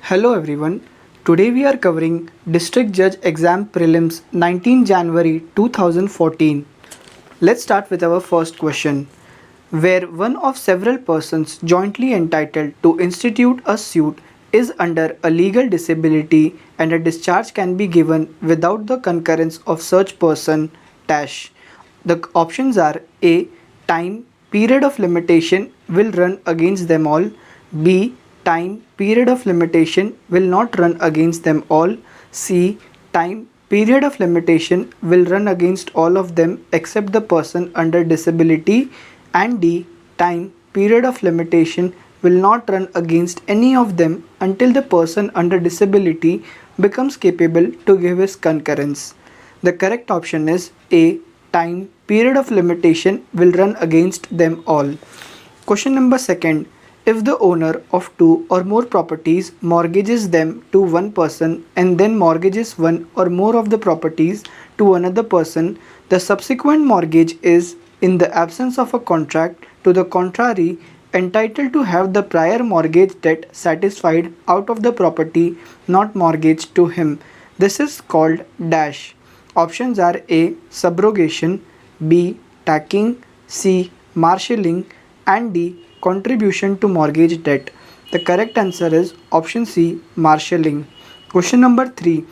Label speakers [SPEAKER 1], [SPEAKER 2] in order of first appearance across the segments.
[SPEAKER 1] Hello everyone. Today we are covering District Judge Exam Prelims 19 January 2014. Let's start with our first question. Where one of several persons jointly entitled to institute a suit is under a legal disability and a discharge can be given without the concurrence of such person dash. The options are A. Time period of limitation will run against them all. B. Time period of limitation will not run against them all. C. Time period of limitation will run against all of them except the person under disability. And D. Time period of limitation will not run against any of them until the person under disability becomes capable to give his concurrence. The correct option is A. Time period of limitation will run against them all. Question number second. If the owner of two or more properties mortgages them to one person and then mortgages one or more of the properties to another person, the subsequent mortgage is, in the absence of a contract to the contrary, entitled to have the prior mortgage debt satisfied out of the property not mortgaged to him. This is called dash. Options are A. Subrogation, B. Tacking, C. Marshalling, and D. Contribution to mortgage debt. The correct answer is option C. Marshalling. Question number 3.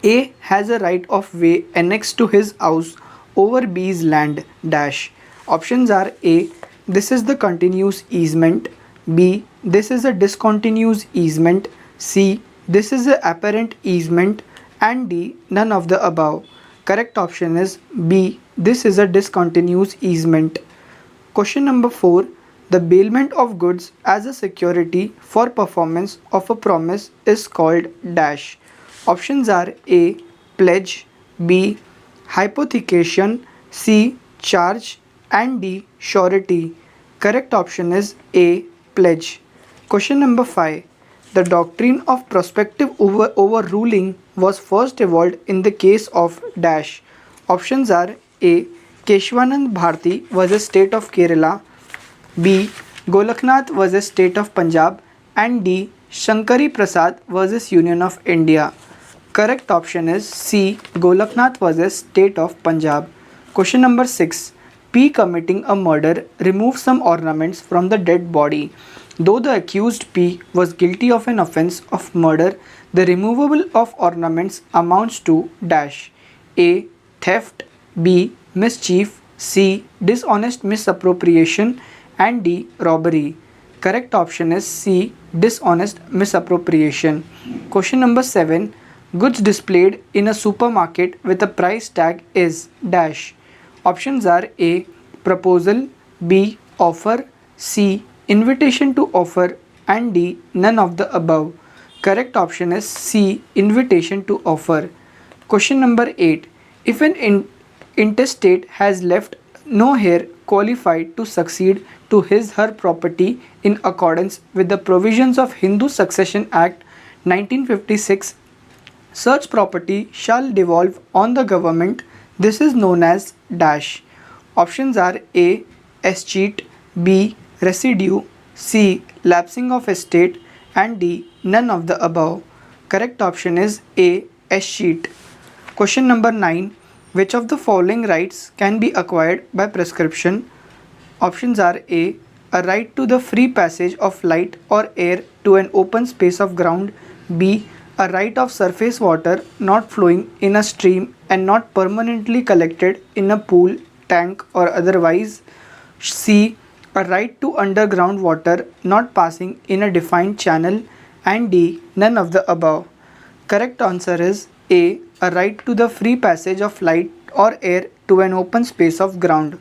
[SPEAKER 1] A has a right of way annexed to his house over B's land dash. Options are A. This is the continuous easement. B. This is a discontinuous easement. C. This is a apparent easement. And D. None of the above. Correct option is B. This is a discontinuous easement. Question number 4. The bailment of goods as a security for performance of a promise is called dash. Options are A. Pledge, B. Hypothecation, C. Charge, and D. Surety. Correct option is A. Pledge. Question number 5. The doctrine of prospective overruling was first evolved in the case of dash. Options are A. Keshwanand Bharti was a state of Kerala. B. Golaknath was a state of Punjab, and D. Shankari Prasad was a Union of India. Correct option is C. Golaknath was a state of Punjab. Question number 6. P committing a murder removed some ornaments from the dead body. Though the accused P was guilty of an offence of murder, the removal of ornaments amounts to dash. A. Theft, B. Mischief, C. Dishonest misappropriation, and D. Robbery. Correct option is C. Dishonest misappropriation. Question number 7. Goods displayed in a supermarket with a price tag is dash. Options are A. Proposal, B. Offer, C. Invitation to offer, and D. None of the above. Correct option is C. Invitation to offer. Question number 8. If an intestate has left no heir qualified to succeed to her property in accordance with the provisions of Hindu Succession Act 1956, such property shall devolve on the government. This is known as dash. Options are A. Escheat, B. Residue, C. Lapsing of estate, and D. None of the above. Correct option is A. Escheat. Question number 9. Which of the following rights can be acquired by prescription? Options are A. A right to the free passage of light or air to an open space of ground. B. A right of surface water not flowing in a stream and not permanently collected in a pool, tank, or otherwise. C. A right to underground water not passing in a defined channel. And D. None of the above. Correct answer is A. A right to the free passage of light or air to an open space of ground.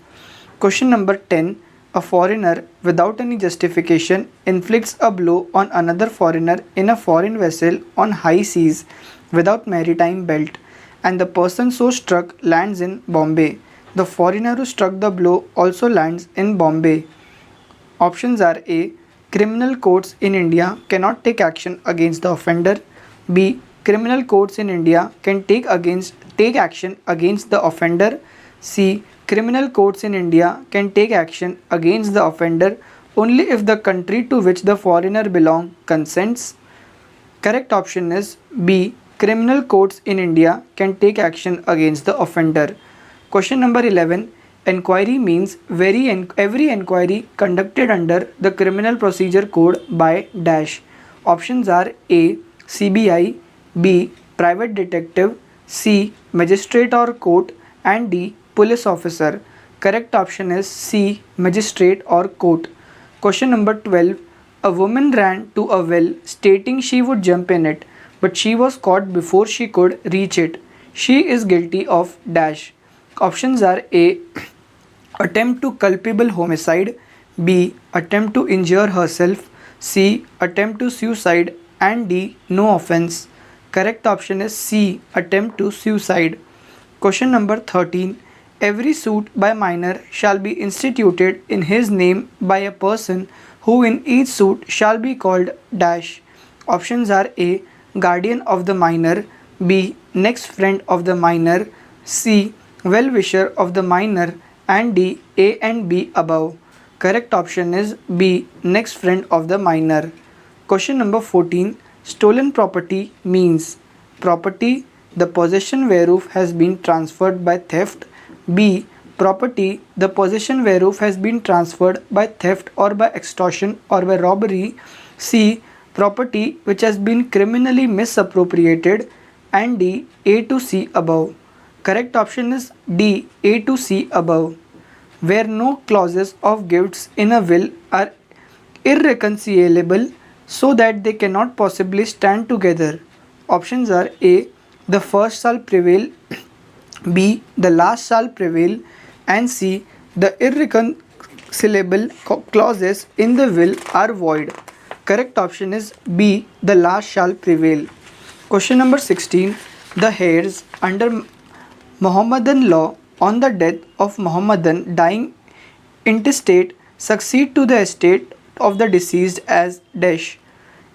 [SPEAKER 1] Question number 10. A foreigner without any justification inflicts a blow on another foreigner in a foreign vessel on high seas without maritime belt, and the person so struck lands in Bombay. The foreigner who struck the blow also lands in Bombay. Options are A. Criminal courts in India cannot take action against the offender. B. Criminal courts in India can take action against the offender. C. Criminal courts in India can take action against the offender only if the country to which the foreigner belongs consents. Correct option is B. Criminal courts in India can take action against the offender. Question number 11. Enquiry means every enquiry conducted under the Criminal Procedure Code by dash. Options are A. CBI, B. Private detective, C. Magistrate or court, and D. Police officer. Correct option is C. Magistrate or court. Question number 12. A woman ran to a well stating she would jump in it, but she was caught before she could reach it. She is guilty of dash. Options are A. Attempt to culpable homicide, B. Attempt to injure herself, C. Attempt to suicide, and D. No offense. Correct option is C. Attempt to suicide. Question number 13. Every suit by minor shall be instituted in his name by a person who in each suit shall be called dash. Options are A. Guardian of the minor, B. Next friend of the minor, C. Well-wisher of the minor, and D. A and B above. Correct option is B. Next friend of the minor. Question number 14. Stolen property means property the possession whereof has been transferred by theft, B. Property the possession whereof has been transferred by theft or by extortion or by robbery, C. Property which has been criminally misappropriated, and D. A to C above. Correct option is D. A to C above. Where no clauses of gifts in a will are irreconcilable so that they cannot possibly stand together. Options are A. The first shall prevail, B. The last shall prevail, and C. The irreconcilable clauses in the will are void. Correct option is B. The last shall prevail. Question number 16. The heirs under Mohammedan law on the death of Mohammedan dying intestate succeed to the estate of the deceased as dash.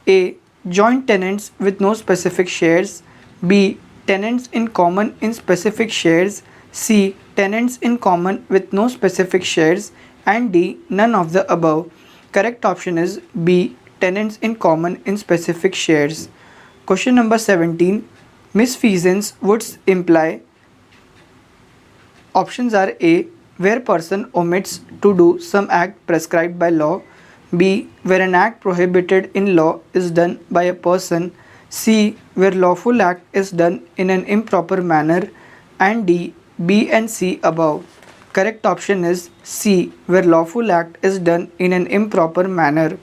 [SPEAKER 1] A. Joint tenants with no specific shares, B. Tenants in common in specific shares, C. Tenants in common with no specific shares, and D. None of the above. Correct option is B. Tenants in common in specific shares. Question number 17. Misfeasance would imply. Options are A. Where person omits to do some act prescribed by law, B. Where an act prohibited in law is done by a person, C. Where lawful act is done in an improper manner, and D. B and C above. Correct option is C. Where lawful act is done in an improper manner.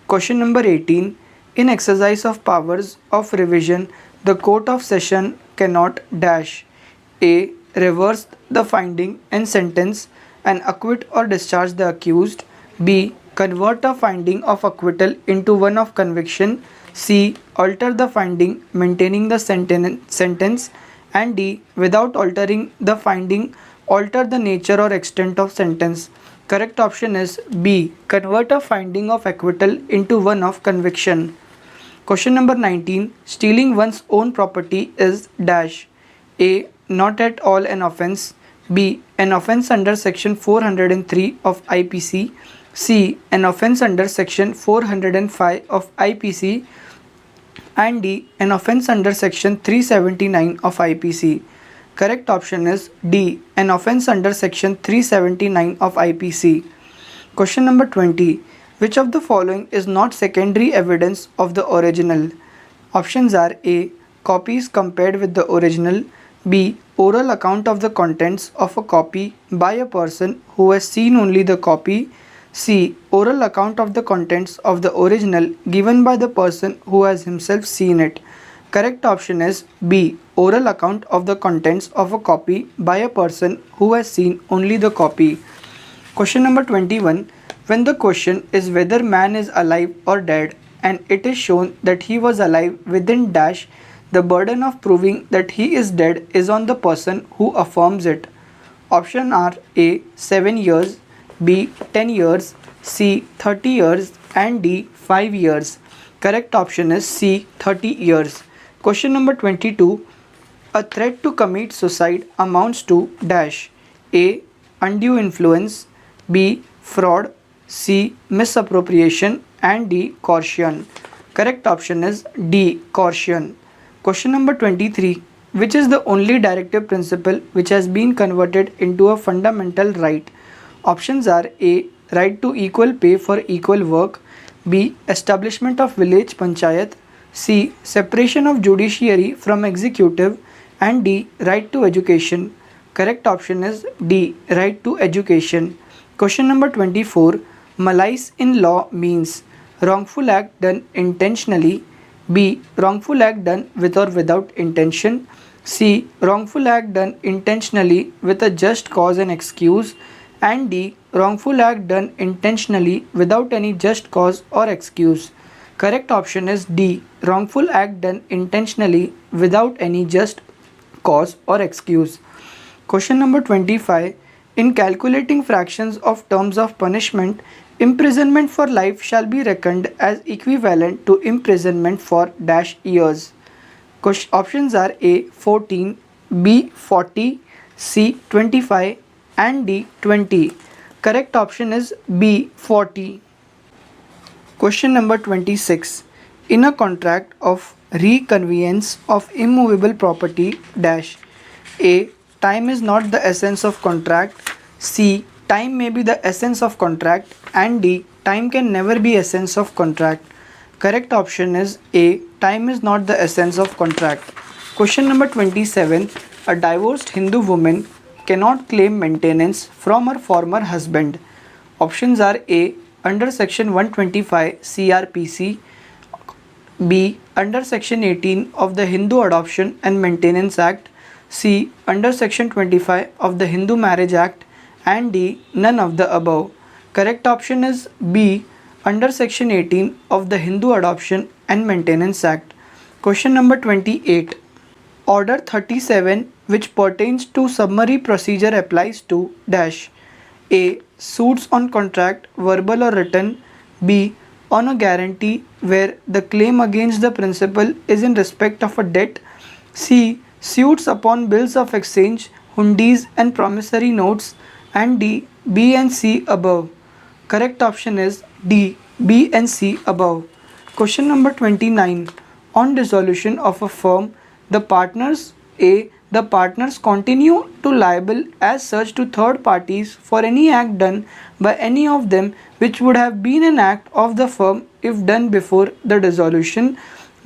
[SPEAKER 1] Question number 18. In exercise of powers of revision, the Court of Session cannot dash. A. Reverse the finding and sentence and acquit or discharge the accused, B. Convert a finding of acquittal into one of conviction, C. Alter the finding maintaining the sentence, and D. Without altering the finding alter the nature or extent of sentence. Correct option is B. Convert a finding of acquittal into one of conviction. Question number 19. Stealing one's own property is dash. A. Not at all an offence, B. An offence under section 403 of IPC, C. An offence under section 405 of IPC, and D. An offence under section 379 of IPC. Correct option is D. An offence under section 379 of IPC. Question number 20. Which of the following is not secondary evidence of the original? Options are A. Copies compared with the original, B. Oral account of the contents of a copy by a person who has seen only the copy, C. Oral account of the contents of the original given by the person who has himself seen it. Correct option is B. Oral account of the contents of a copy by a person who has seen only the copy. Question number 21. When the question is whether man is alive or dead and it is shown that he was alive within dash, the burden of proving that he is dead is on the person who affirms it. Option are A. 7 years, B. 10 years, C. 30 years, and D. 5 years. Correct option is C. 30 years. Question number 22. A threat to commit suicide amounts to dash. A. Undue influence, B. Fraud, C. Misappropriation, and D. Coercion. Correct option is D. Coercion. Question number 23. Which is the only directive principle which has been converted into a fundamental right? Options are A. Right to equal pay for equal work. B. Establishment of village panchayat. C. Separation of judiciary from executive. And D. Right to education. Correct option is D. Right to education. Question number 24. Malice in law means wrongful act done intentionally. B. Wrongful act done with or without intention. C. Wrongful act done intentionally with a just cause and excuse. And D. Wrongful act done intentionally without any just cause or excuse. Correct option is D. Wrongful act done intentionally without any just cause or excuse. Question number 25. In calculating fractions of terms of punishment, imprisonment for life shall be reckoned as equivalent to imprisonment for dash years. Options are A. 14, B. 40, C. 25 and D. 20. Correct option is B. 40. Question number 26. In a contract of reconveyance of immovable property dash A. Time is not the essence of contract. C. Time may be the essence of contract. And D. Time can never be essence of contract. Correct option is A. Time is not the essence of contract. Question number 27. A divorced Hindu woman cannot claim maintenance from her former husband. Options are A. Under section 125 CRPC. B. Under section 18 of the Hindu Adoption and Maintenance Act. C. Under section 25 of the Hindu Marriage Act. And D. None of the above. Correct option is B. Under section 18 of the Hindu Adoption and Maintenance Act. Question number 28. Order 37 which pertains to summary procedure applies to dash A. Suits on contract, verbal or written. B. On a guarantee where the claim against the principal is in respect of a debt. C. Suits upon bills of exchange, hundis and promissory notes. And D. B and C above. Correct option is D. B and C above. Question number 29. On dissolution of a firm, the partners A. The partners continue to liable as such to third parties for any act done by any of them which would have been an act of the firm if done before the dissolution.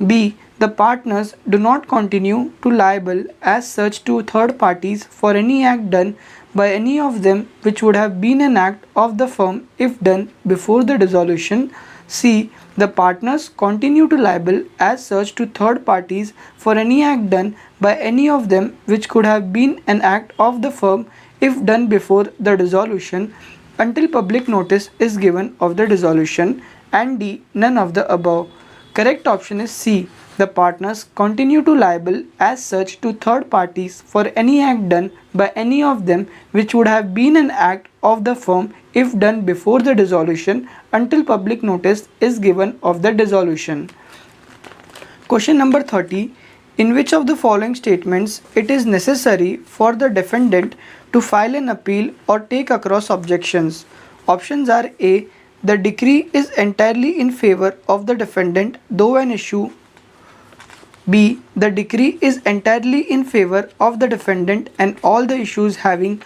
[SPEAKER 1] B. The partners do not continue to liable as such to third parties for any act done by any of them which would have been an act of the firm if done before the dissolution. C. The partners continue to liable as such to third parties for any act done by any of them which could have been an act of the firm if done before the dissolution until public notice is given of the dissolution. And D. None of the above. Correct option is C. The partners continue to liable as such to third parties for any act done by any of them which would have been an act of the firm if done before the dissolution until public notice is given of the dissolution. Question number 30. In which of the following statements it is necessary for the defendant to file an appeal or take across objections? Options are A. The decree is entirely in favor of the defendant though an issue. B. The decree is entirely in favor of the defendant and all the issues having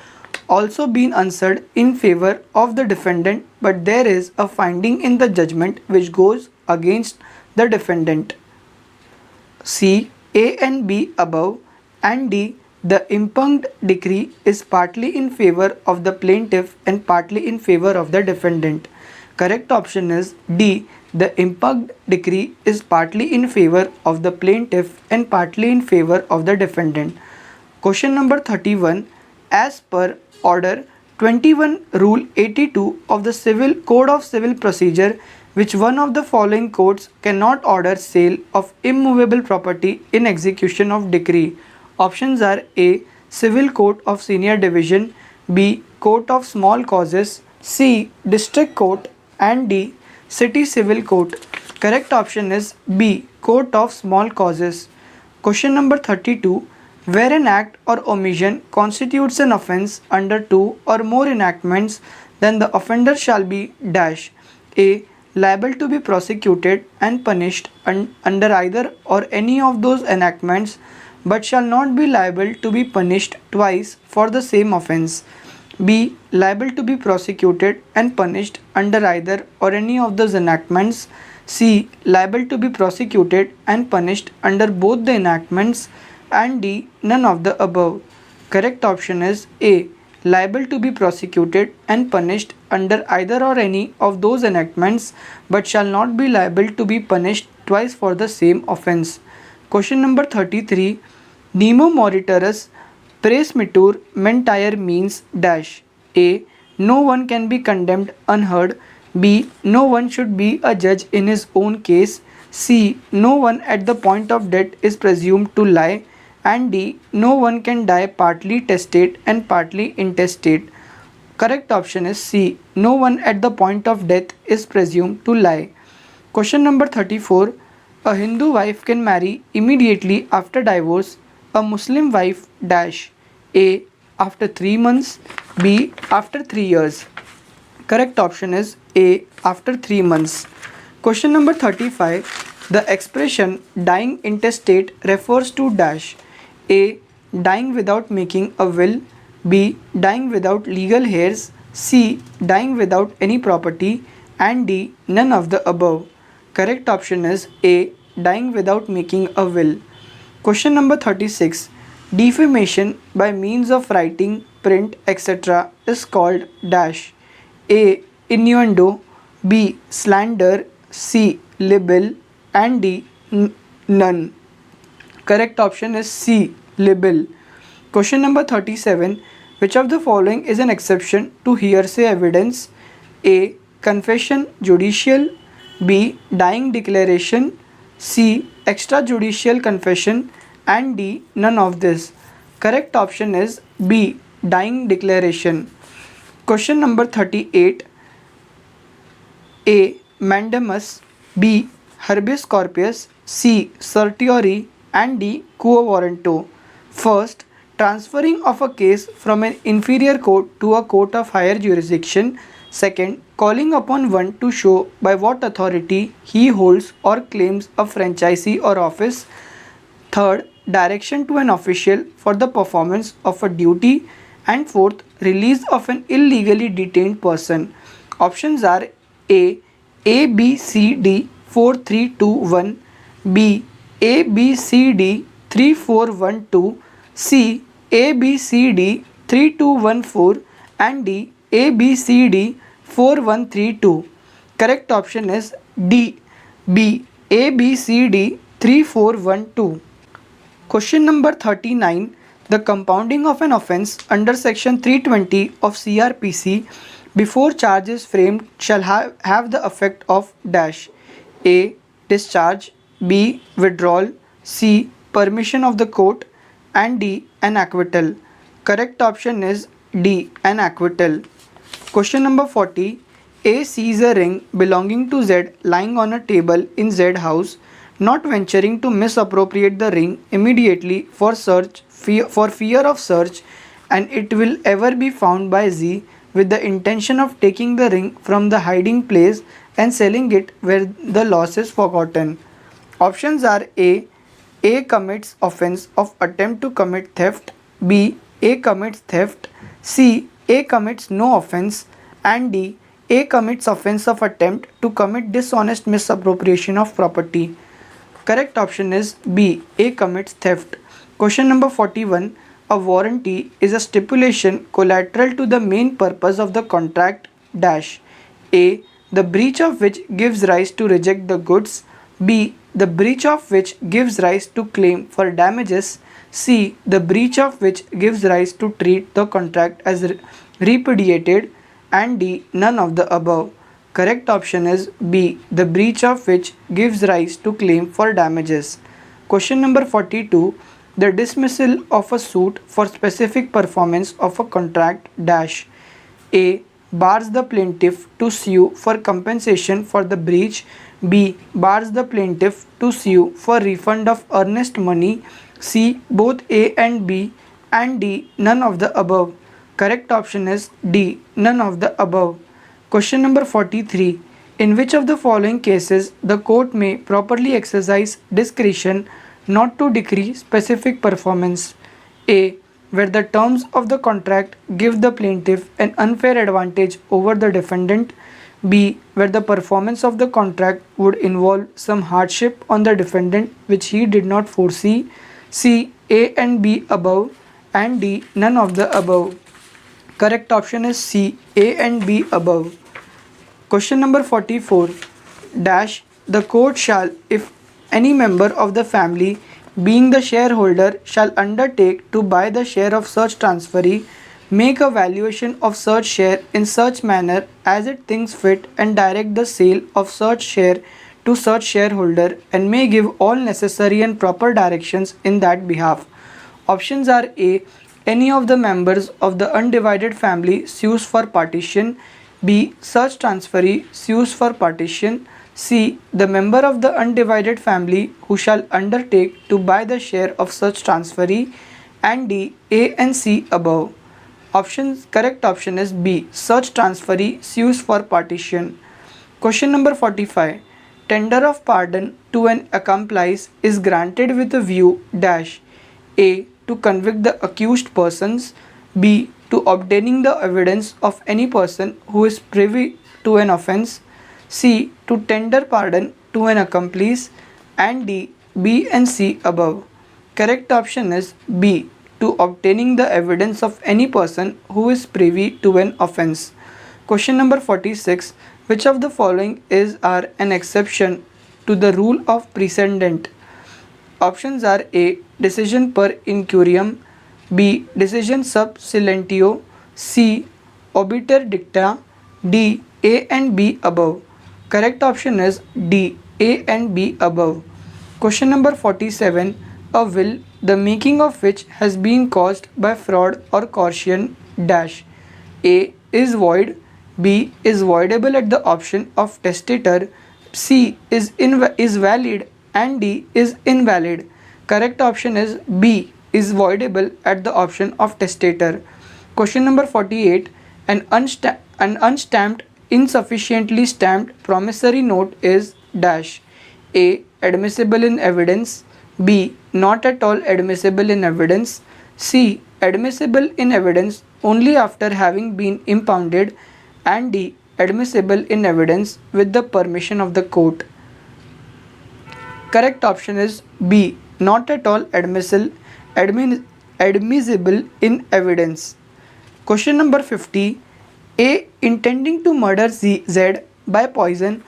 [SPEAKER 1] also been answered in favor of the defendant, but there is a finding in the judgment which goes against the defendant. C. A and B above. And D. The impugned decree is partly in favor of the plaintiff and partly in favor of the defendant. Correct option is D. The impugned decree is partly in favor of the plaintiff and partly in favor of the defendant. Question number 31. As per Order 21 Rule 82 of the Civil Code of Civil Procedure, which one of the following courts cannot order sale of immovable property in execution of decree? Options are A. Civil Court of Senior Division. B. Court of Small Causes. C. District Court. And D. City Civil Court. Correct option is B. Court of Small Causes. Question number 32. Where an act or omission constitutes an offence under two or more enactments, then the offender shall be dash A. liable to be prosecuted and punished under either or any of those enactments, but shall not be liable to be punished twice for the same offence. B. Liable to be prosecuted and punished under either or any of those enactments. C. Liable to be prosecuted and punished under both the enactments. And D. None of the above. Correct option is A. Liable to be prosecuted and punished under either or any of those enactments, but shall not be liable to be punished twice for the same offence. Question number 33. Nemo moriturus praesmitur mentire means dash. A. No one can be condemned unheard. B. No one should be a judge in his own case. C. No one at the point of death is presumed to lie. And D. No one can die partly testate and partly intestate. Correct option is C. No one at the point of death is presumed to lie. Question number 34. A Hindu wife can marry immediately after divorce a Muslim wife dash. A. After 3 months. B. After 3 years. Correct option is A. After 3 months. Question number 35. The expression dying intestate refers to dash. A. Dying without making a will. B. Dying without legal heirs. C. Dying without any property. And D. None of the above. Correct option is A. Dying without making a will. Question number 36. Defamation by means of writing, print, etc. is called dash. A. Innuendo. B. Slander. C. Libel. And D. None. Correct option is C. Libel. Question number 37. Which of the following is an exception to hearsay evidence? A. Confession judicial. B. Dying declaration. C. Extrajudicial confession. And D. None of this. Correct option is B. Dying declaration. Question number 38. A. Mandamus. B. Habeas corpus. C. Certiorari. And D. Quo warranto. First, transferring of a case from an inferior court to a court of higher jurisdiction. Second, calling upon one to show by what authority he holds or claims a franchisee or office. Third, direction to an official for the performance of a duty. And fourth, release of an illegally detained person. Options are A. A, B, C, D 4, 3, 2, 1. B. A, B, C, D 3, 4, 1, 2. C. A, B, C, D 3, 2, 1, 4. And D. A, B, C, D 4, 1, 3, 2. Correct option is D. B. A, B, C, D 3, 4, 1, 2. Question number 39. The compounding of an offence under section 320 of CRPC before charge is framed shall have the effect of dash. A. Discharge. B. Withdrawal. C. Permission of the court. And D. An acquittal. Correct option is D. An acquittal. Question number 40. A sees a ring belonging to Z lying on a table in Z house, not venturing to misappropriate the ring immediately for fear of search, and it will ever be found by Z with the intention of taking the ring from the hiding place and selling it where the loss is forgotten. Options are A. A commits offence of attempt to commit theft. B. A commits theft. C. A commits no offence. And D. A commits offence of attempt to commit dishonest misappropriation of property. Correct option is B. A commits theft. Question number 41. A warranty is a stipulation collateral to the main purpose of the contract dash. A. The breach of which gives rise to reject the goods. B. The breach of which gives rise to claim for damages. C. The breach of which gives rise to treat the contract as repudiated. And D. None of the above. Correct option is B. The breach of which gives rise to claim for damages. Question number 42. The dismissal of a suit for specific performance of a contract dash. A. Bars the plaintiff to sue for compensation for the breach. B. Bars the plaintiff to sue for refund of earnest money. C. Both A and B. And D. None of the above. Correct option is D. None of the above. Question number 43. In which of the following cases the court may properly exercise discretion not to decree specific performance? A. Where the terms of the contract give the plaintiff an unfair advantage over the defendant. B. Where the performance of the contract would involve some hardship on the defendant which he did not foresee. C. A and B above, and D. None of the above. Correct option is C. A and B above. Question number 44. Dash, the court shall, if any member of the family, being the shareholder, shall undertake to buy the share of such transferee, make a valuation of such share in such manner as it thinks fit, and direct the sale of such share to such shareholder, and may give all necessary and proper directions in that behalf. Options are A. Any of the members of the undivided family sues for partition. B. Such transferee sues for partition. C. The member of the undivided family who shall undertake to buy the share of such transferee. And D. A and C above. Correct option is B. Such transferee sues for partition. Question number 45. Tender of pardon to an accomplice is granted with a view dash. A. To convict the accused persons. B. To obtaining the evidence of any person who is privy to an offence. C. To tender pardon to an accomplice. And D. B and C above. Correct option is B. To obtaining the evidence of any person who is privy to an offence. Question number 46. Which of the following are an exception to the rule of precedent? Options are A. Decision per incurium. B. Decision sub silentio. C. Obiter dicta. D. A and B above. Correct option is D. A and B above. Question number 47. A will, the making of which has been caused by fraud or coercion dash. A. Is void. B. Is voidable at the option of testator. C. Is valid. And D. Is invalid. Correct option is B. Is voidable at the option of testator. Question number 48. An unstamped, insufficiently stamped promissory note is dash. A. Admissible in evidence. B. Not at all admissible in evidence. C. Admissible in evidence only after having been impounded. And D. Admissible in evidence with the permission of the court. Correct option is B. Not at all admissible in evidence. Question number 50. A. Intending to murder Z by poison,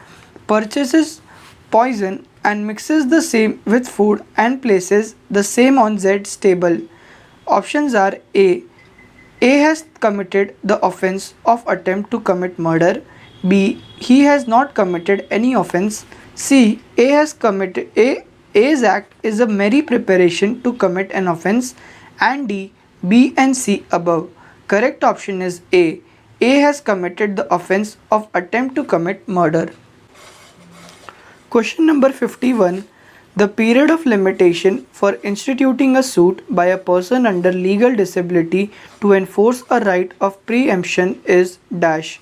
[SPEAKER 1] purchases poison and mixes the same with food and places the same on Z's table. Options are A. A has committed the offence of attempt to commit murder. B. He has not committed any offence. C. A's act is a mere preparation to commit an offence. And D. B and C above. Correct option is A. A has committed the offence of attempt to commit murder. Question number 51. The period of limitation for instituting a suit by a person under legal disability to enforce a right of preemption is dash.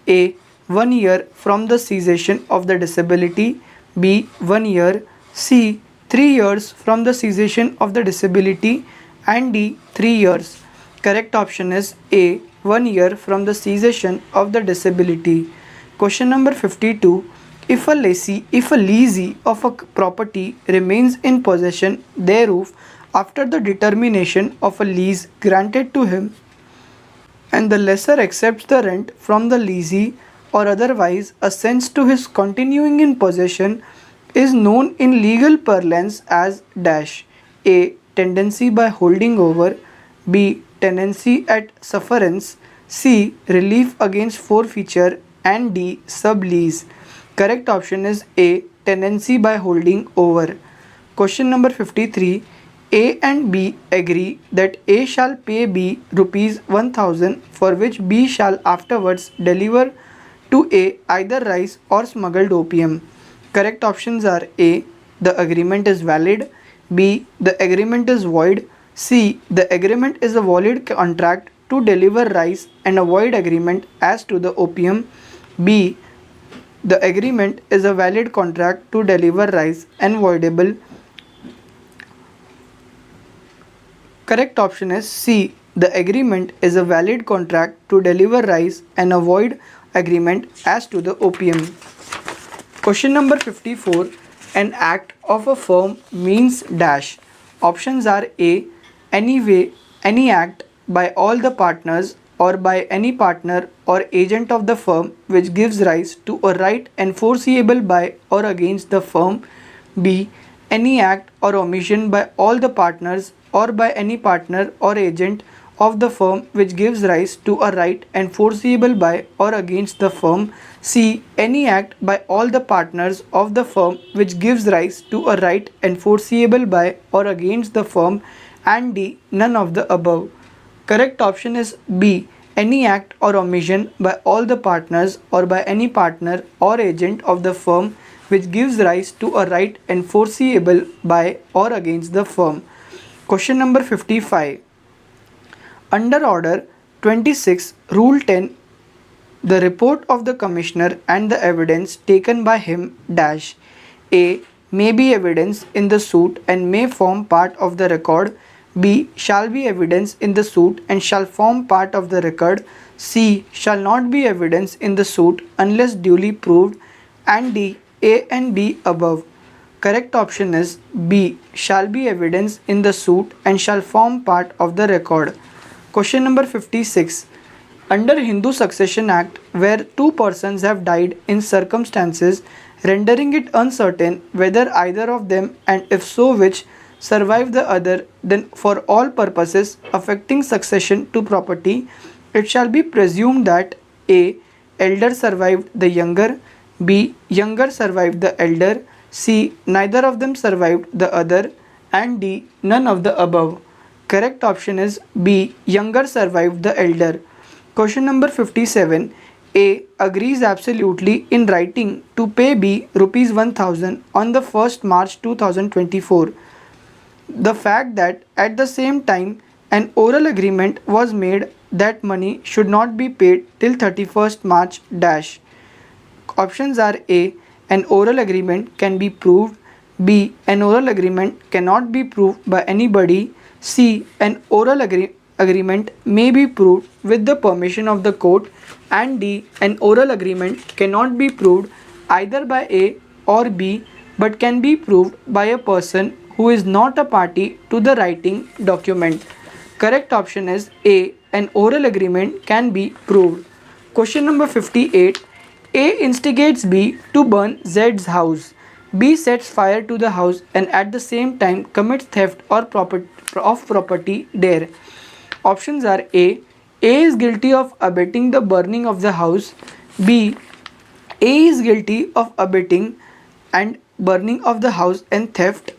[SPEAKER 1] A. 1 year from the cessation of the disability. B. 1 year. C. 3 years from the cessation of the disability. And D. 3 years. Correct option is A. 1 year from the cessation of the disability. Question number 52. If a lessee of a property remains in possession thereof after the determination of a lease granted to him, and the lessor accepts the rent from the lessee or otherwise assents to his continuing in possession, is known in legal parlance as dash. A. Tenancy by holding over. B. Tenancy at sufferance. C. Relief against forfeiture. And D. Sublease. Correct option is A. Tenancy by holding over. Question number 53. A and B agree that A shall pay B rupees 1000 for which B shall afterwards deliver to A either rice or smuggled opium. Correct options are A. The agreement is valid. B. The agreement is void. C. The agreement is a valid contract to deliver rice and a void agreement as to the opium. D. The agreement is a valid contract to deliver rice and voidable. Correct option is C. The agreement is a valid contract to deliver rice and a void agreement as to the opium. Question number 54. An act of a firm means dash. Options are A. Any way, any act by all the partners or by any partner or agent of the firm which gives rise to a right enforceable by or against the firm. B. Any act or omission by all the partners or by any partner or agent of the firm which gives rise to a right enforceable by or against the firm. C. Any act by all the partners of the firm which gives rise to a right enforceable by or against the firm. And D. None of the above. Correct option is B. Any act or omission by all the partners or by any partner or agent of the firm which gives rise to a right enforceable by or against the firm. Question number 55. Under Order 26, Rule 10, the report of the Commissioner and the evidence taken by him dash. A. May be evidence in the suit and may form part of the record. B. Shall be evidence in the suit and shall form part of the record. C. Shall not be evidence in the suit unless duly proved. And D. A and B above. Correct option is B. Shall be evidence in the suit and shall form part of the record. Question number 56. Under Hindu Succession Act, where two persons have died in circumstances rendering it uncertain whether either of them, and if so which, survive the other, then for all purposes affecting succession to property, it shall be presumed that A. Elder survived the younger, B. Younger survived the elder, C. Neither of them survived the other, and D. None of the above. Correct option is B. Younger survived the elder. Question number 57. A. Agrees absolutely in writing to pay B rupees 1000 on the 1st March 2024. The fact that at the same time an oral agreement was made that money should not be paid till 31st March dash. Options are A. An oral agreement can be proved. B. An oral agreement cannot be proved by anybody. C. An oral agreement may be proved with the permission of the court. And D. An oral agreement cannot be proved either by A or B but can be proved by a person who is not a party to the writing document. Correct option is A. An oral agreement can be proved. Question number 58. A instigates B to burn Z's house. B sets fire to the house and at the same time commits theft or property there. Options are A. A is guilty of abetting the burning of the house. B. A is guilty of abetting and burning of the house and theft.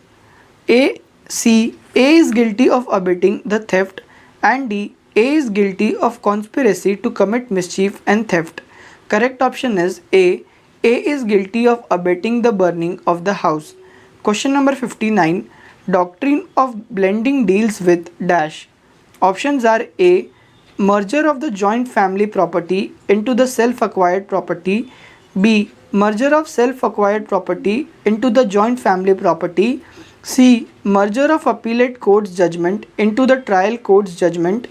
[SPEAKER 1] C. A is guilty of abetting the theft. And D. A is guilty of conspiracy to commit mischief and theft. Correct option is A. A is guilty of abetting the burning of the house. Question number 59. Doctrine of blending deals with dash. Options are A. Merger of the joint family property into the self-acquired property. B. Merger of self-acquired property into the joint family property. C. Merger of appellate court's judgment into the trial court's judgment.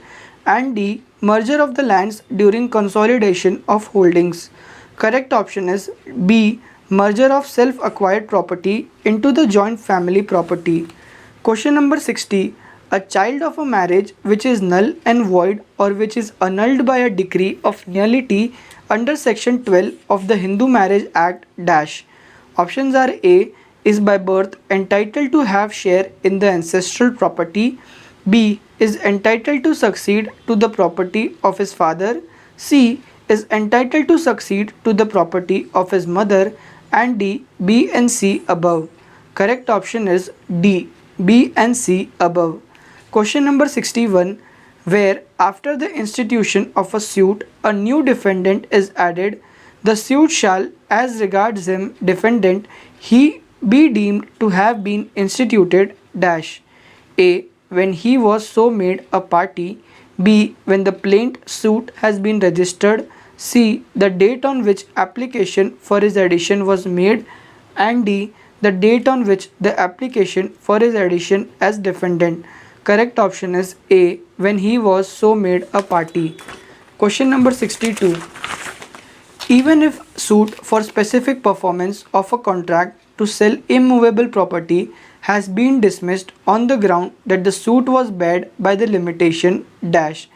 [SPEAKER 1] And D. Merger of the lands during consolidation of holdings. Correct option is B. Merger of self-acquired property into the joint family property. Question number 60. A child of a marriage which is null and void or which is annulled by a decree of nullity under section 12 of the Hindu Marriage Act dash. Options are A. Is by birth entitled to have share in the ancestral property. B. Is entitled to succeed to the property of his father. C. Is entitled to succeed to the property of his mother. And D. B and C above. Correct option is D. B and C above. Question number 61. Where after the institution of a suit a new defendant is added, the suit shall, as regards him defendant, he be deemed to have been instituted dash. A. When he was so made a party. B. When the plaint suit has been registered. C. The date on which application for his addition was made, and D. The date on which the application for his addition as defendant. Correct option is A. When he was so made a party. Question number 62. Even if suit for specific performance of a contract to sell immovable property has been dismissed on the ground that the suit was barred by the limitation dash.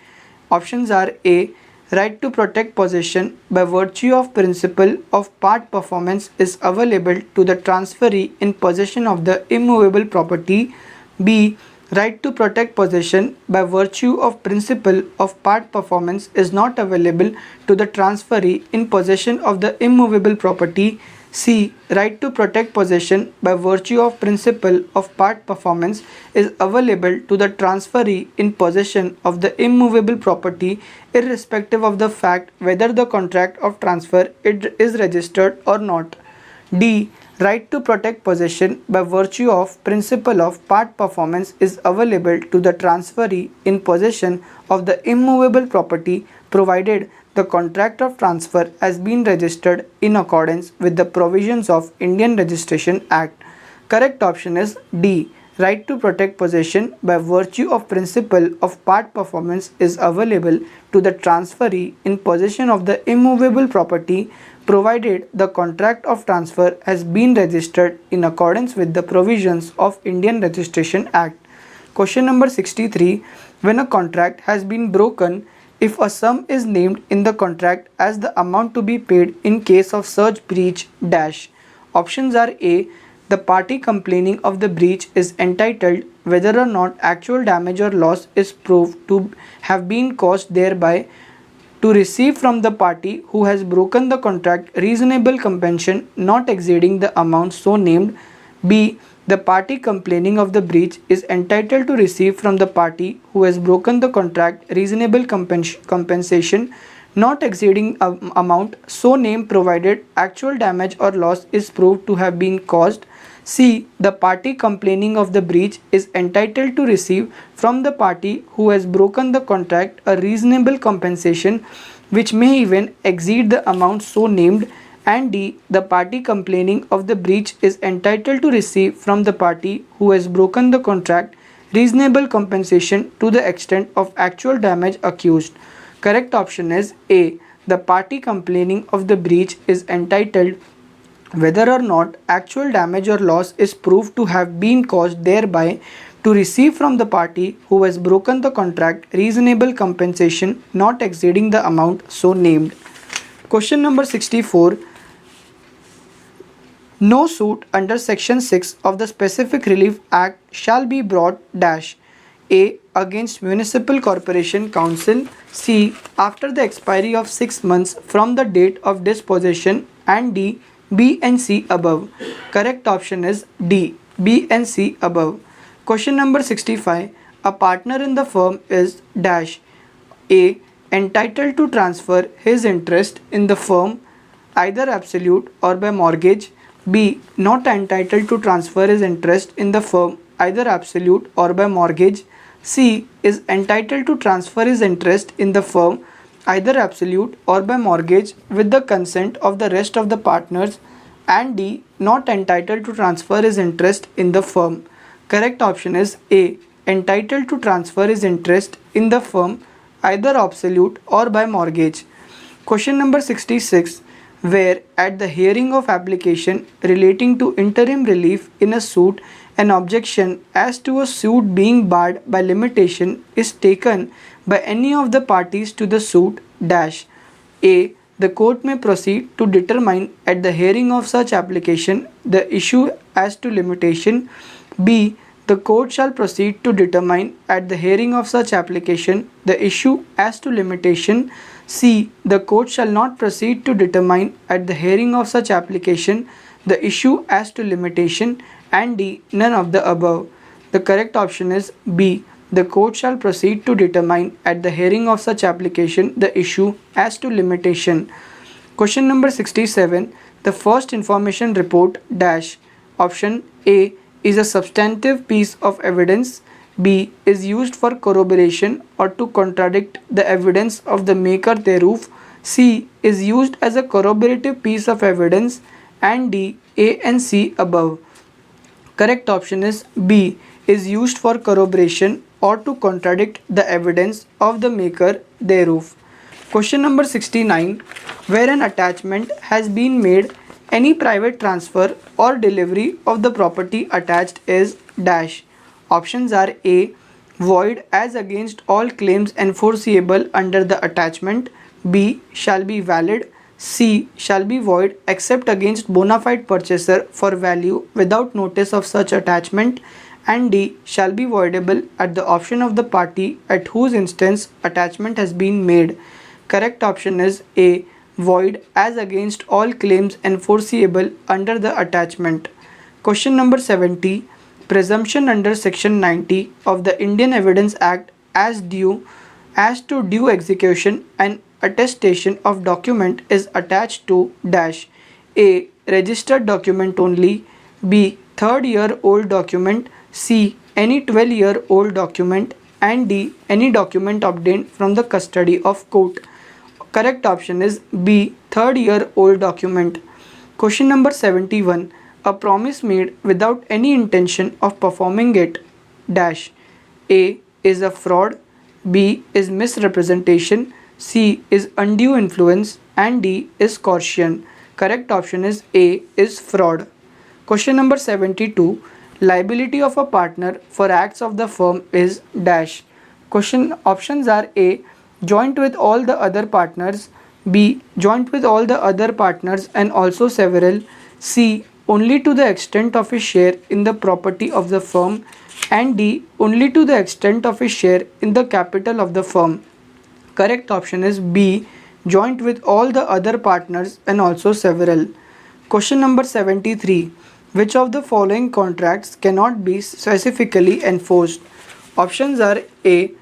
[SPEAKER 1] Options are A. Right to protect possession by virtue of principle of part performance is available to the transferee in possession of the immovable property. B. Right to protect possession by virtue of principle of part performance is not available to the transferee in possession of the immovable property. C. Right to protect possession by virtue of principle of part performance is available to the transferee in possession of the immovable property irrespective of the fact whether the contract of transfer is registered or not. D. Right to protect possession by virtue of principle of part performance is available to the transferee in possession of the immovable property provided the contract of transfer has been registered in accordance with the provisions of Indian Registration Act. Correct option is D. Right to protect possession by virtue of principle of part performance is available to the transferee in possession of the immovable property provided the contract of transfer has been registered in accordance with the provisions of Indian Registration Act. Question number 63. When a contract has been broken, if a sum is named in the contract as the amount to be paid in case of such breach dash. Options are A. The party complaining of the breach is entitled whether or not actual damage or loss is proved to have been caused thereby to receive from the party who has broken the contract reasonable compensation not exceeding the amount so named. B. The party complaining of the breach is entitled to receive from the party who has broken the contract reasonable compensation not exceeding amount so named provided actual damage or loss is proved to have been caused. C. The party complaining of the breach is entitled to receive from the party who has broken the contract a reasonable compensation which may even exceed the amount so named. And D. The party complaining of the breach is entitled to receive from the party who has broken the contract reasonable compensation to the extent of actual damage accused. Correct option is A. The party complaining of the breach is entitled whether or not actual damage or loss is proved to have been caused thereby to receive from the party who has broken the contract reasonable compensation not exceeding the amount so named. Question number 64. No suit under section 6 of the Specific Relief Act shall be brought dash. A. Against Municipal Corporation Council. C. After the expiry of 6 months from the date of dispossession. And D. B and C above. Correct option is D. B and C above. Question number 65. A partner in the firm is dash. A. Entitled to transfer his interest in the firm either absolute or by mortgage. B. Not entitled to transfer his interest in the firm either absolute or by mortgage. C. Is entitled to transfer his interest in the firm either absolute or by mortgage with the consent of the rest of the partners. And D. Not entitled to transfer his interest in the firm. Correct option is A. Entitled to transfer his interest in the firm either absolute or by mortgage. Question number 66. Where at the hearing of application relating to interim relief in a suit, an objection as to a suit being barred by limitation is taken by any of the parties to the suit dash. A. The court may proceed to determine at the hearing of such application the issue as to limitation. B. The court shall proceed to determine at the hearing of such application the issue as to limitation. C. The court shall not proceed to determine at the hearing of such application the issue as to limitation. And D. None of the above. The correct option is B. The court shall proceed to determine at the hearing of such application the issue as to limitation. Question number 67. The first information report dash. Option A is a substantive piece of evidence. B is used for corroboration or to contradict the evidence of the maker thereof. C is used as a corroborative piece of evidence, and D, A and C above. Correct option is B is used for corroboration or to contradict the evidence of the maker thereof. Question number 69. Where an attachment has been made, any private transfer or delivery of the property attached is dash. Options are A. Void as against all claims enforceable under the attachment. B. Shall be valid. C. Shall be void except against bona fide purchaser for value without notice of such attachment. And D. Shall be voidable at the option of the party at whose instance attachment has been made. Correct option is A. Void as against all claims enforceable under the attachment. Question number 70. Presumption under section 90 of the Indian Evidence Act as to due execution and attestation of document is attached to dash. A. Registered document only. B. 3rd-year-old document. C. Any 12-year-old document. And D. Any document obtained from the custody of court. Correct option is B. 3rd-year-old document. Question number 71. A promise made without any intention of performing it dash. A is a fraud. B is misrepresentation. C is undue influence. And D is coercion. Correct option is A is fraud. Question number 72. Liability of a partner for acts of the firm is dash. Options are A. Joint with all the other partners. B. Joint with all the other partners and also several. C. Only to the extent of his share in the property of the firm. And D. Only to the extent of his share in the capital of the firm. Correct option is B. Joint with all the other partners and also several. Question number 73. Which of the following contracts cannot be specifically enforced? Options are A.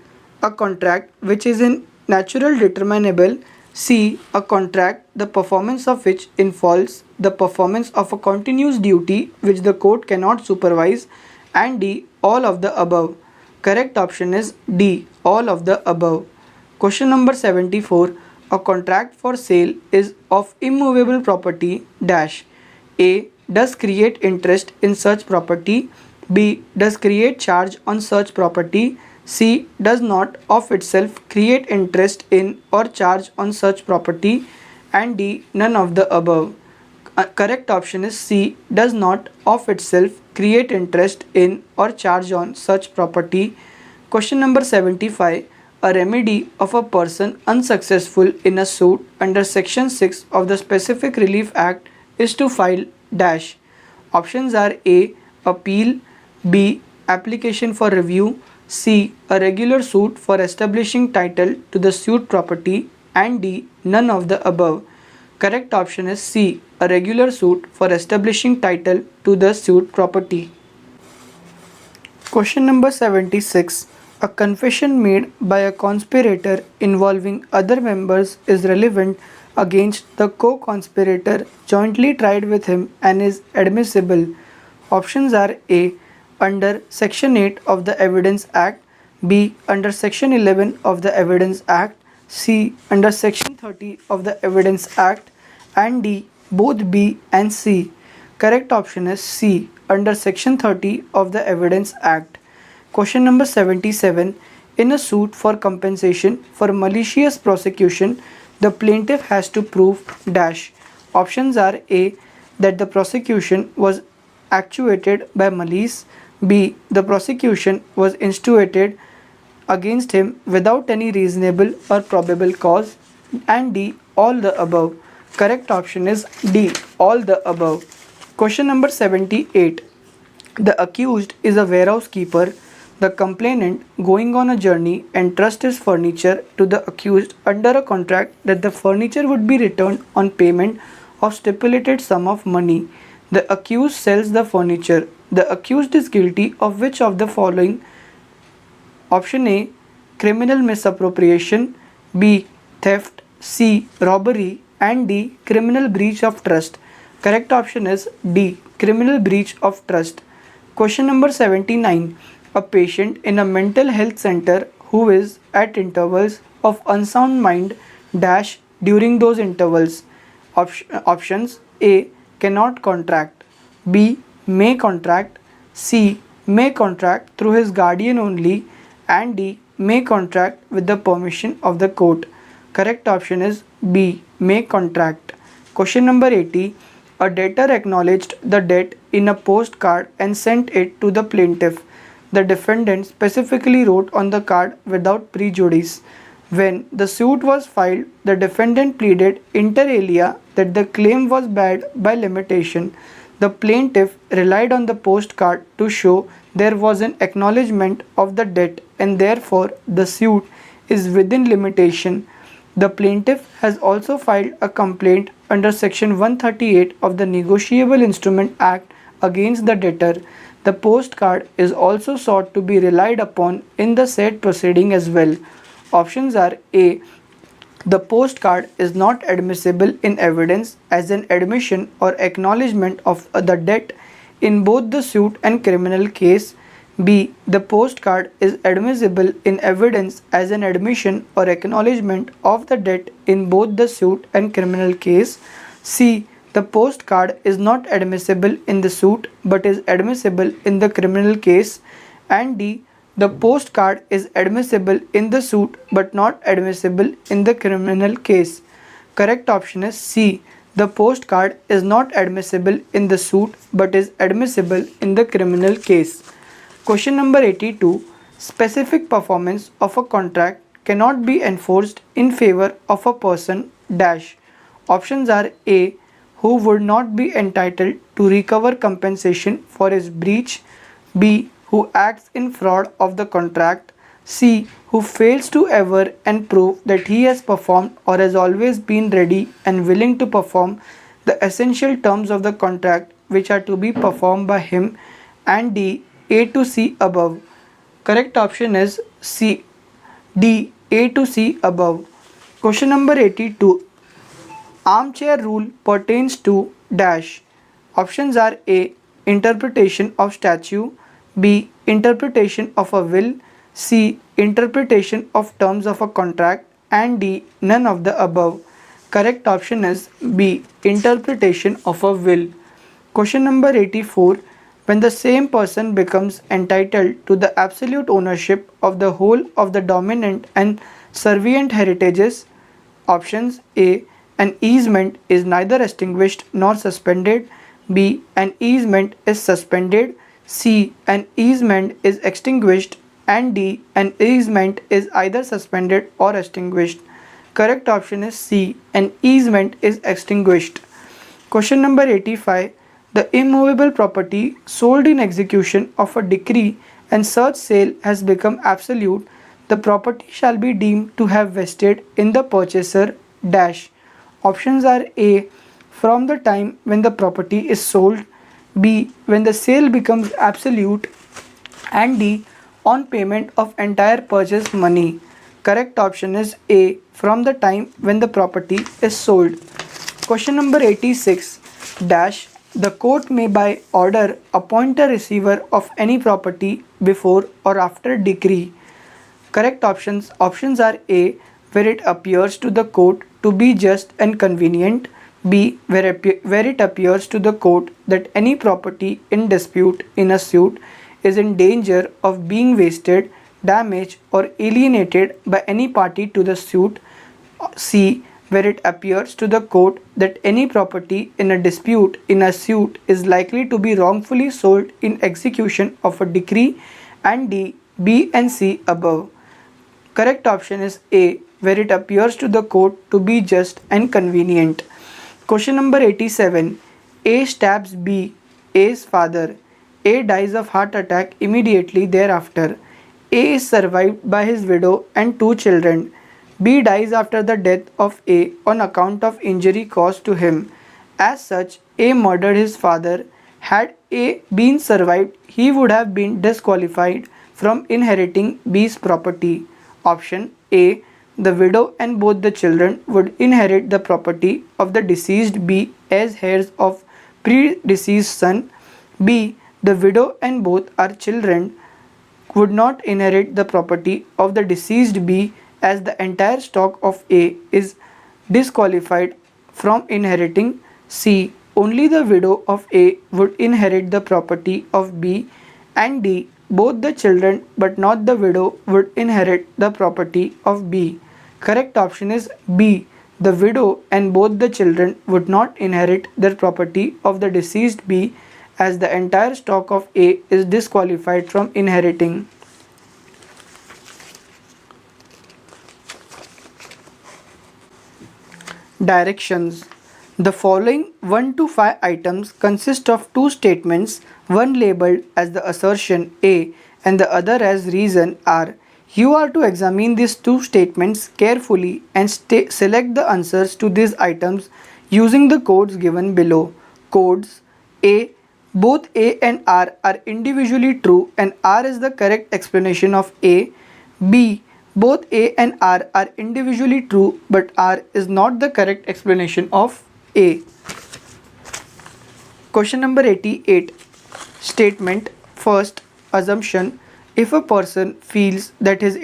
[SPEAKER 1] A contract which is in natural determinable. C. A contract the performance of which involves the performance of a continuous duty which the court cannot supervise. And D. All of the above. Correct option is D. All of the above. Question number 74. A contract for sale is of immovable property dash. A. Does create interest in such property. B. Does create charge on such property. C. Does not of itself create interest in or charge on such property. And D. None of the above. Correct option is C. Does not of itself create interest in or charge on such property. Question number 75. A remedy of a person unsuccessful in a suit under section 6 of the Specific Relief Act is to file dash. Options are A. Appeal. B. Application for review. C. A regular suit for establishing title to the suit property. And D. None of the above. Correct option is C. A regular suit for establishing title to the suit property. Question number 76. A confession made by a conspirator involving other members is relevant against the co-conspirator jointly tried with him and is admissible. Options are A. Under Section 8 of the Evidence Act. B. Under Section 11 of the Evidence Act. C. Under Section 30 of the Evidence Act. And D. Both B and C. Correct option is C. Under Section 30 of the Evidence Act. Question number 77. In a suit for compensation for malicious prosecution, the plaintiff has to prove dash. Options are A. That the prosecution was actuated by malice. B. The prosecution was instituted against him without any reasonable or probable cause. And D. All the above. Correct option is D. All the above. Question number 78. The accused is a warehouse keeper. The complainant going on a journey entrusts his furniture to the accused under a contract that the furniture would be returned on payment of stipulated sum of money. The accused sells the furniture. The accused is guilty of which of the following? Option A. Criminal misappropriation. B. Theft. C. Robbery. And D. Criminal breach of trust. Correct option is D. Criminal breach of trust. Question number 79. A patient in a mental health center who is at intervals of unsound mind dash during those intervals? Options: A. Cannot contract, B. May contract, C. May contract through his guardian only, and D. May contract with the permission of the court. Correct option is B. May contract. Question number 80. A debtor acknowledged the debt in a postcard and sent it to the plaintiff. The defendant specifically wrote on the card without prejudice. When the suit was filed, the defendant pleaded inter alia that the claim was barred by limitation. The plaintiff relied on the postcard to show there was an acknowledgement of the debt and therefore the suit is within limitation. The plaintiff has also filed a complaint under Section 138 of the Negotiable Instrument Act against the debtor. The postcard is also sought to be relied upon in the said proceeding as well. Options are: A. The postcard is not admissible in evidence as an admission or acknowledgement of the debt in both the suit and criminal case. B. The postcard is admissible in evidence as an admission or acknowledgement of the debt in both the suit and criminal case. C. The postcard is not admissible in the suit but is admissible in the criminal case. And D. The postcard is admissible in the suit but not admissible in the criminal case. Correct option is C. The postcard is not admissible in the suit but is admissible in the criminal case. Question number 82. Specific performance of a contract cannot be enforced in favor of a person dash. Options are: A. Who would not be entitled to recover compensation for his breach, B. Who acts in fraud of the contract, C. Who fails to ever and prove that he has performed or has always been ready and willing to perform the essential terms of the contract which are to be performed by him, and D. A to C above. Correct option is C. D. A to C above. Question number 82. Armchair rule pertains to dash. Options are: A. Interpretation of statute, B. Interpretation of a will, C. Interpretation of terms of a contract, and D. None of the above. Correct option is B. Interpretation of a will. Question number 84. When the same person becomes entitled to the absolute ownership of the whole of the dominant and servient heritages. Options: A. An easement is neither extinguished nor suspended, B. An easement is suspended, C. An easement is extinguished, and D. An easement is either suspended or extinguished. Correct option is C. An easement is extinguished. Question number 85. The immovable property sold in execution of a decree and such sale has become absolute, the property shall be deemed to have vested in the purchaser dash. Options are: A. From the time when the property is sold, B. When the sale becomes absolute, and D. On payment of entire purchase money. Correct option is A. From the time when the property is sold. Question number 86 dash. The court may by order appoint a receiver of any property before or after decree. Correct options are: A. Where it appears to the court to be just and convenient, B. Where it appears to the court that any property in dispute in a suit is in danger of being wasted, damaged or alienated by any party to the suit, C. Where it appears to the court that any property in a dispute in a suit is likely to be wrongfully sold in execution of a decree, and D. B and C above. Correct option is A. Where it appears to the court to be just and convenient. Question number 87. A stabs B, A's father. A dies of heart attack immediately thereafter. A is survived by his widow and 2 children. B dies after the death of A on account of injury caused to him. As such, A murdered his father. Had A been survived, he would have been disqualified from inheriting B's property. Option A. The widow and both the children would inherit the property of the deceased B as heirs of predeceased son. B. The widow and both our children would not inherit the property of the deceased B as the entire stock of A is disqualified from inheriting. C. Only the widow of A would inherit the property of B. And D. Both the children but not the widow would inherit the property of B. Correct option is B. The widow and both the children would not inherit the property of the deceased B, as the entire stock of A is disqualified from inheriting. Directions. The following 1 to 5 items consist of two statements, one labeled as the assertion A and the other as reason R. You are to examine these two statements carefully and select the answers to these items using the codes given below. Codes: A. Both A and R are individually true and R is the correct explanation of A. B. Both A and R are individually true but R is not the correct explanation of A. Question number 88. Statement. First, assumption. If a person feels that his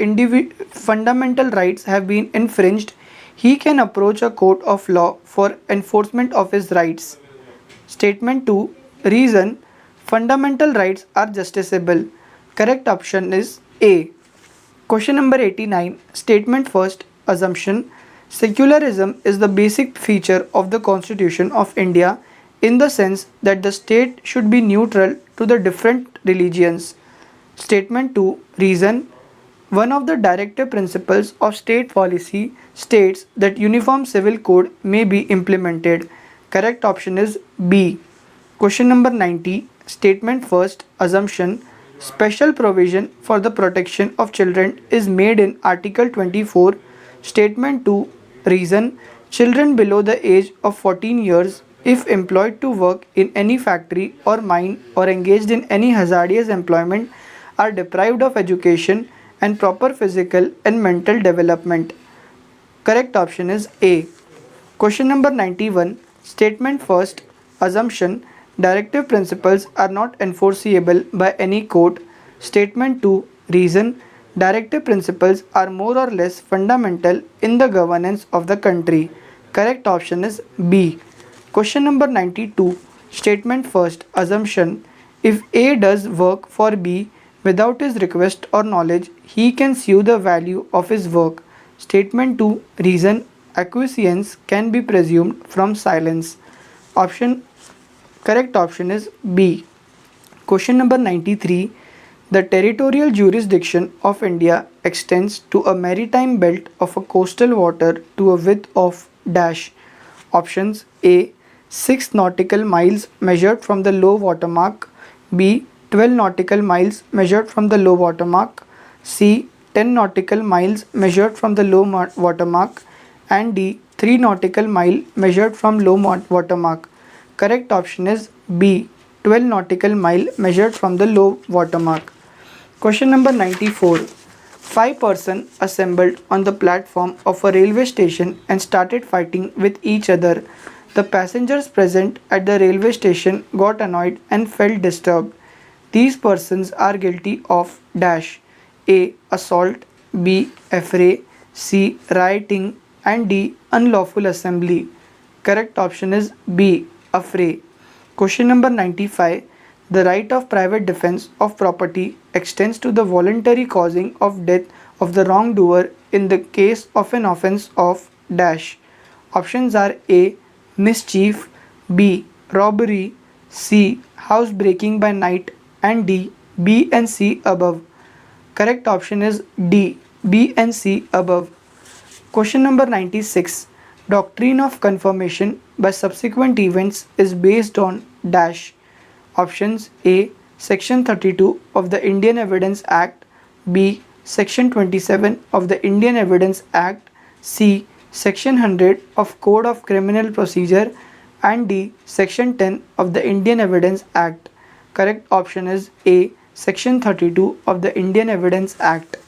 [SPEAKER 1] fundamental rights have been infringed, he can approach a court of law for enforcement of his rights. Statement 2. Reason. Fundamental rights are justiciable. Correct option is A. Question number 89. Statement first. Assumption. Secularism is the basic feature of the Constitution of India in the sense that the state should be neutral to the different religions. Statement 2. Reason. One of the directive principles of state policy states that uniform civil code may be implemented. Correct option is B. Question number 90. Statement first. Assumption. Special provision for the protection of children is made in Article 24. Statement 2. Reason. Children below the age of 14 years, if employed to work in any factory or mine or engaged in any hazardous employment, are deprived of education and proper physical and mental development. Correct option is A. Question number 91. Statement first. Assumption. Directive principles are not enforceable by any court. Statement 2. Reason. Directive principles are more or less fundamental in the governance of the country. Correct option is B. Question number 92. Statement first. Assumption. If A does work for B without his request or knowledge, he can sue the value of his work. Statement 2. Reason. Acquiescence can be presumed from silence. Correct option is B. Question number 93. The territorial jurisdiction of India extends to a maritime belt of a coastal water to a width of dash. Options: A. 6 nautical miles measured from the low water mark. B. 12 nautical miles measured from the low water mark. C. 10 nautical miles measured from the low water mark. And D. 3 nautical mile measured from low water mark. Correct option is B. 12 nautical mile measured from the low water mark. Question number 94. 5 persons assembled on the platform of a railway station and started fighting with each other. The passengers present at the railway station got annoyed and felt disturbed. These persons are guilty of dash. A. Assault. B. Affray. C. Rioting. And D. Unlawful assembly. Correct option is B. Affray. Question number 95. The right of private defense of property extends to the voluntary causing of death of the wrongdoer in the case of an offense of dash. Options are A. Mischief. B. Robbery. C. Housebreaking by night. And D. B and C above. Correct option is D. B and C above. Question number 96. Doctrine of confirmation by subsequent events is based on dash. Options: A. Section 32 of the Indian Evidence Act. B. Section 27 of the Indian Evidence Act. C. Section 100 of Code of Criminal Procedure. And D. Section 10 of the Indian Evidence Act. Correct option is A. Section 32 of the Indian Evidence Act.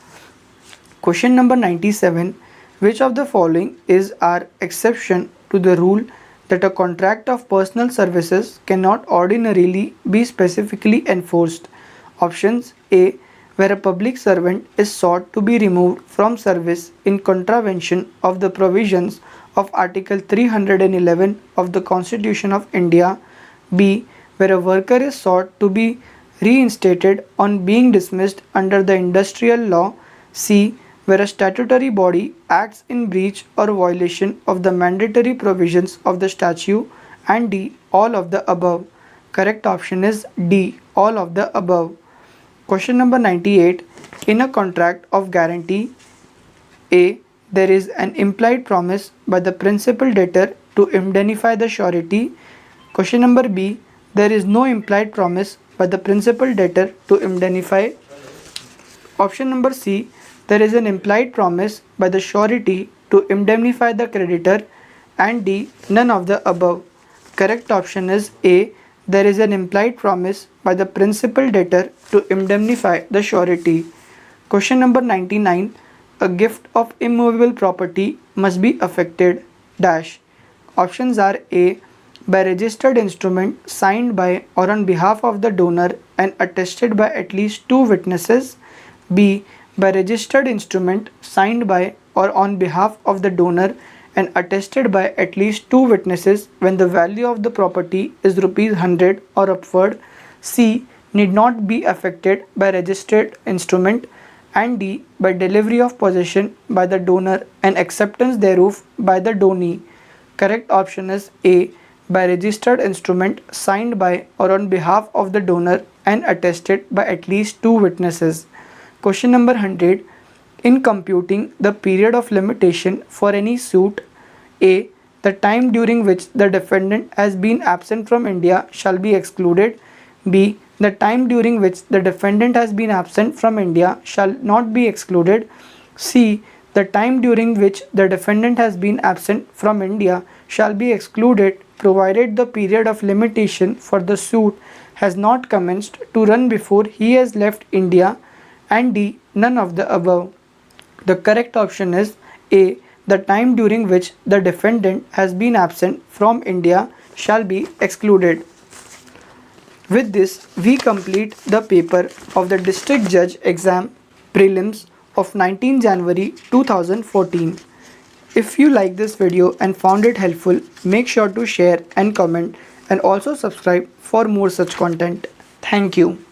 [SPEAKER 1] Question number 97. Which of the following is our exception to the rule that a contract of personal services cannot ordinarily be specifically enforced? Options: A. Where a public servant is sought to be removed from service in contravention of the provisions of Article 311 of the Constitution of India. B. Where a worker is sought to be reinstated on being dismissed under the industrial law. C. Where a statutory body acts in breach or violation of the mandatory provisions of the statute. And D. All of the above. Correct option is D. All of the above. Question number 98. In a contract of guarantee, A. There is an implied promise by the principal debtor to indemnify the surety. Question number B. There is no implied promise by the principal debtor to indemnify. Option number C. There is an implied promise by the surety to indemnify the creditor. And D. None of the above. Correct option is A. There is an implied promise by the principal debtor to indemnify the surety. Question number 99. A gift of immovable property must be affected dash. Options are A. By registered instrument signed by or on behalf of the donor and attested by at least 2 witnesses. B. By registered instrument signed by or on behalf of the donor and attested by at least 2 witnesses when the value of the property is rupees 100 or upward. C. Need not be affected by registered instrument. And D. By delivery of possession by the donor and acceptance thereof by the donee. Correct option is A. By registered instrument signed by or on behalf of the donor and attested by at least 2 witnesses. Question number 100. In computing the period of limitation for any suit, A. The time during which the defendant has been absent from India shall be excluded. B. The time during which the defendant has been absent from India shall not be excluded. C. The time during which the defendant has been absent from India shall be excluded provided the period of limitation for the suit has not commenced to run before he has left India. And D. None of the above. The correct option is A. The time during which the defendant has been absent from India shall be excluded. With this, we complete the paper of the District Judge Exam Prelims of 19 January 2014. If you like this video and found it helpful, make sure to share and comment and also subscribe for more such content. Thank you.